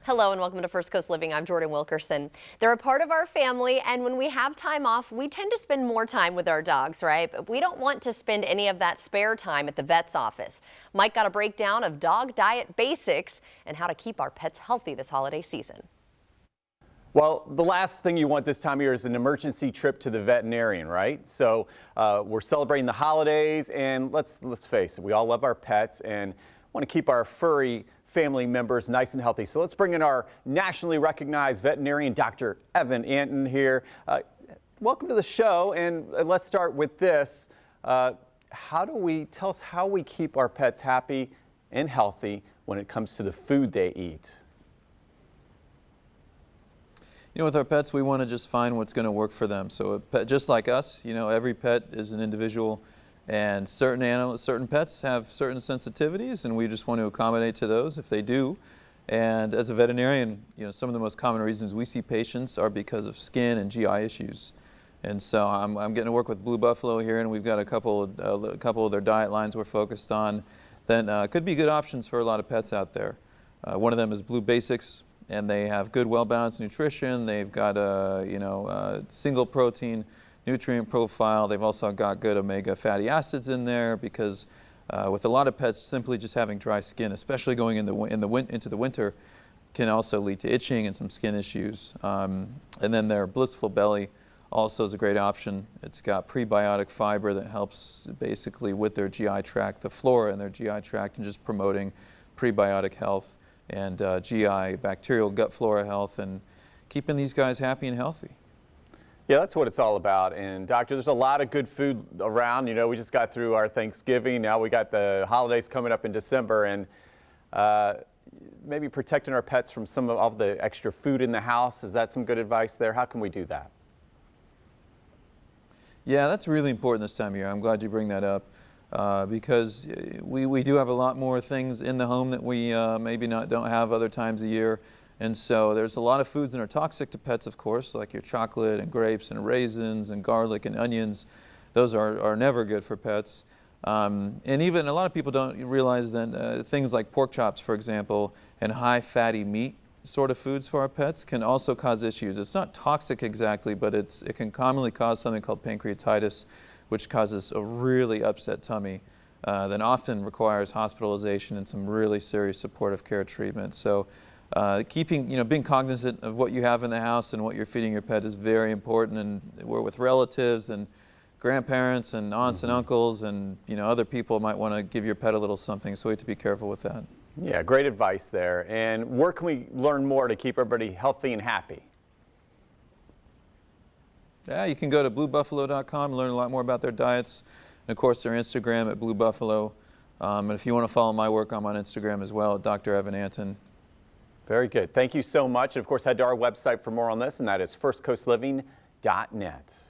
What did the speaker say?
Hello and welcome to First Coast Living. I'm Jordan Wilkerson. They're a part of our family, and when we have time off, we tend to spend more time with our dogs, right? But we don't want to spend any of that spare time at the vet's office. Mike got a breakdown of dog diet basics and how to keep our pets healthy this holiday season. Well, the last thing you want this time of year is an emergency trip to the veterinarian, right? So we're celebrating the holidays, and let's face it, we all love our pets and want to keep our furry family members nice and healthy. So let's bring in our nationally recognized veterinarian, Dr. Antin here. Welcome to the show, and let's start with this. Tell us how we keep our pets happy and healthy when it comes to the food they eat. You know, with our pets, we want to just find what's going to work for them. So a pet, just like us, you know, every pet is an individual, and certain pets have certain sensitivities, and we just want to accommodate to those if they do. And as a veterinarian, you know, some of the most common reasons we see patients are because of skin and GI issues. And so I'm getting to work with Blue Buffalo here, and we've got a couple of their diet lines we're focused on that could be good options for a lot of pets out there. One of them is Blue Basics, and they have good, well-balanced nutrition. They've got a single protein nutrient profile. They've also got good omega fatty acids in there because with a lot of pets, simply just having dry skin, especially going into the winter, can also lead to itching and some skin issues. And then their Blissful Belly also is a great option. It's got prebiotic fiber that helps basically with their GI tract, the flora in their GI tract, and just promoting prebiotic health and GI, bacterial gut flora health, and keeping these guys happy and healthy. Yeah, that's what it's all about. And doctor, there's a lot of good food around. You know, we just got through our Thanksgiving. Now we got the holidays coming up in December, and maybe protecting our pets from some of the extra food in the house. Is that some good advice there? How can we do that? Yeah, that's really important this time of year. I'm glad you bring that up. Because we do have a lot more things in the home that we maybe don't have other times of year. And so there's a lot of foods that are toxic to pets, of course, like your chocolate and grapes and raisins and garlic and onions. Those are never good for pets. And even a lot of people don't realize that things like pork chops, for example, and high fatty meat sort of foods for our pets can also cause issues. It's not toxic exactly, but it can commonly cause something called pancreatitis, which causes a really upset tummy, then often requires hospitalization and some really serious supportive care treatment. So being cognizant of what you have in the house and what you're feeding your pet is very important. And we're with relatives and grandparents and aunts and uncles, and other people might want to give your pet a little something, so we have to be careful with that. Yeah, great advice there. And where can we learn more to keep everybody healthy and happy? Yeah, you can go to bluebuffalo.com and learn a lot more about their diets. And of course, their Instagram at Blue Buffalo. And if you want to follow my work, I'm on Instagram as well, at Dr. Antin. Very good. Thank you so much. And of course, head to our website for more on this, and that is firstcoastliving.net.